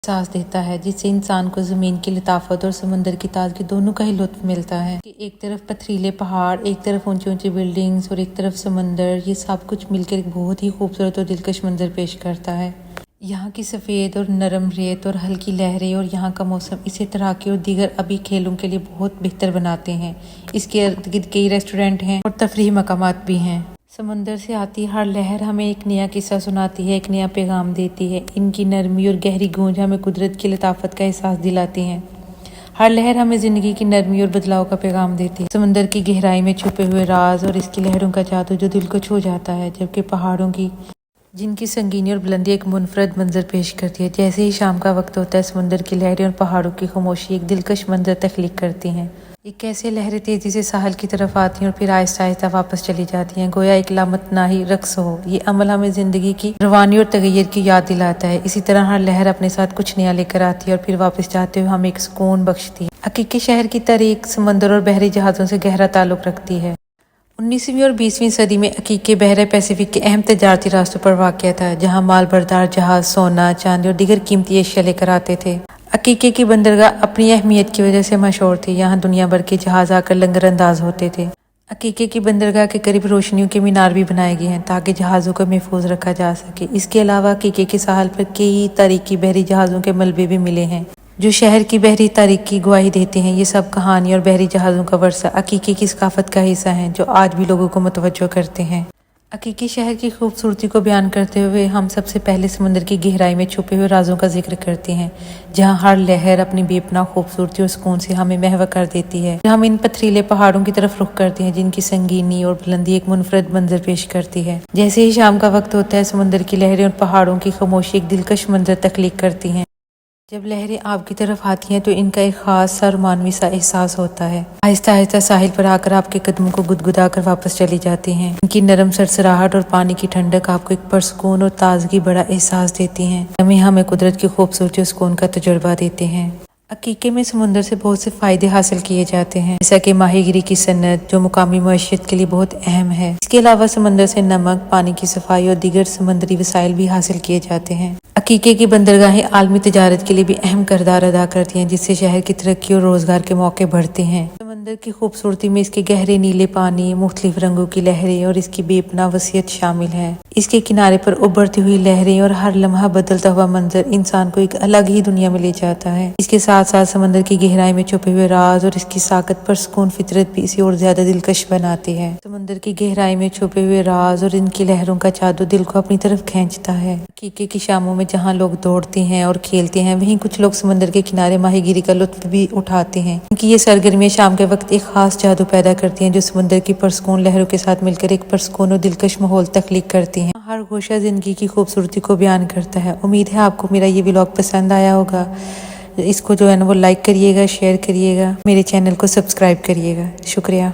एहसास देता है, जिससे इंसान को ज़मीन की लताफत और समंदर की ताजगी दोनों का ही लुत्फ मिलता है। कि एक तरफ पथरीले पहाड़, एक तरफ ऊंची ऊंची बिल्डिंग्स और एक तरफ समंदर, ये सब कुछ मिलकर एक बहुत ही खूबसूरत और दिलकश मंजर पेश करता है। यहाँ की सफ़ेद और नरम रेत और हल्की लहरें और यहाँ का मौसम इसे तैराकी और दीगर अभी खेलों के लिए बहुत बेहतर बनाते हैं। इसके इर्द गिर्द कई रेस्टोरेंट हैं और तफरीही मकामात भी हैं। समंदर से आती हर लहर हमें एक नया किस्सा सुनाती है, एक नया पैगाम देती है। इनकी नरमी और गहरी गूंज हमें कुदरत की लताफत का एहसास दिलाती हैं। हर लहर हमें जिंदगी की नरमी और बदलाव का पैगाम देती है। समंदर की गहराई में छुपे हुए राज और इसकी लहरों का जादू जो दिल को छू जाता है, जबकि पहाड़ों की जिनकी संगीनी और बुलंदी एक मुनफरद मंजर पेश करती है। जैसे ही शाम का वक्त होता है, समंदर की लहरें और पहाड़ों की खामोशी एक दिलकश मंजर तख्लीक करती हैं। ये कैसे लहरें तेजी से साहल की तरफ आती हैं और फिर आहिस्ता आहिस्ता वापस चली जाती हैं, गोया एक लामतनाही रक्स हो। ये अमल हमें जिंदगी की रवानी और तगैयर की याद दिलाता है। इसी तरह हर लहर अपने साथ कुछ नया लेकर आती है और फिर वापस जाते हुए हमें एक सुकून बख्शती है। अकीके शहर की तारीख समंदर और बहरी जहाज़ों से गहरा ताल्लुक रखती है। 19वीं और 20वीं सदी में अकीके बहरे पैसिफिक के अहम तजारती रास्तों पर वाक़या था, जहां माल बरदार जहाज सोना, चांदी और दीगर कीमती एशिया लेकर आते थे। अकीके की बंदरगाह अपनी अहमियत की वजह से मशहूर थी। यहाँ दुनिया भर के जहाज आकर लंगर अंदाज होते थे। अकीके की बंदरगाह के करीब रोशनियों के मीनार भी बनाए गए हैं ताकि जहाज़ों को महफूज रखा जा सके। इसके अलावा अकीके के साहल पर कई तारीखी बहरी जहाज़ों के मलबे भी मिले हैं जो शहर की बहरी तारीख की गवाही देते हैं। ये सब कहानी और बहरी जहाज़ों का वर्षा अकीके की सकाफत का हिस्सा है जो आज भी लोगों को मुतवज्जो करते हैं। अकीके शहर की खूबसूरती को बयान करते हुए हम सबसे पहले समंदर की गहराई में छुपे हुए राजों का जिक्र करते हैं, जहां हर लहर अपनी बेपनाह खूबसूरती और सुकून से हमें महव कर देती है। हम इन पथरीले पहाड़ों की तरफ रुख करते हैं जिनकी संगीनी और बुलंदी एक मुनफरद मंजर पेश करती है। जैसे ही शाम का वक्त होता है, समंदर की लहरें और पहाड़ों की खामोशी एक दिलकश मंजर तख्लीक करती हैं। जब लहरें आपकी तरफ आती हैं तो इनका एक खास सा रोमानवी सा एहसास होता है। आहिस्ता आहिस्ता साहिल पर आकर आपके कदमों को गुदगुदा कर वापस चली जाती हैं। इनकी नरम सरसराहट और पानी की ठंडक आपको एक परसकून और ताजगी बड़ा एहसास देती हैं। हमें कुदरत की खूबसूरती और सुकून का तजुर्बा देते हैं। अकीके में समुंदर से बहुत से फायदे हासिल किए जाते हैं, जैसा कि माहीगिरी की सन्नत जो मुकामी मईशत के लिए बहुत अहम है। इसके अलावा समंदर से नमक, पानी की सफाई और दीगर समुद्री वसाइल भी हासिल किए जाते हैं। अकीके की बंदरगाहें आलमी तजारत के लिए भी अहम किरदार अदा करती हैं, जिससे शहर की तरक्की और रोजगार के मौके बढ़ते हैं। समंदर की खूबसूरती में इसके गहरे नीले पानी, मुख्तलिफ रंगों की लहरें और इसकी बेपनाह वसीयत शामिल है। इसके किनारे पर उभरती हुई लहरें और हर लम्हा बदलता हुआ मंजर इंसान को एक अलग ही दुनिया में ले जाता है। इसके साथ साथ समंदर की गहराई में छुपे हुए राज और इसकी साकत पर सुकून फितरत भी इसे और ज्यादा दिलकश बनाती है। समंदर की गहराई में छुपे हुए राज और इनकी लहरों का जादू दिल को अपनी तरफ खींचता है। अकीके की शामों में जहाँ लोग दौड़ते हैं और खेलते हैं, वहीं कुछ लोग समंदर के किनारे माहीगिरी का लुत्फ भी उठाते हैं। क्योंकि ये सरगर्मियां शाम के वक्त एक खास जादू पैदा करती हैं जो समंदर की परसकून लहरों के साथ मिलकर एक परसकून और दिलकश माहौल तख्लीक करती हैं। हर गोशा जिंदगी की खूबसूरती को बयान करता है। उम्मीद है आपको मेरा ये व्लॉग पसंद आया होगा। इसको जो है ना वो लाइक करिएगा, शेयर करिएगा, मेरे चैनल को सब्सक्राइब करिएगा। शुक्रिया।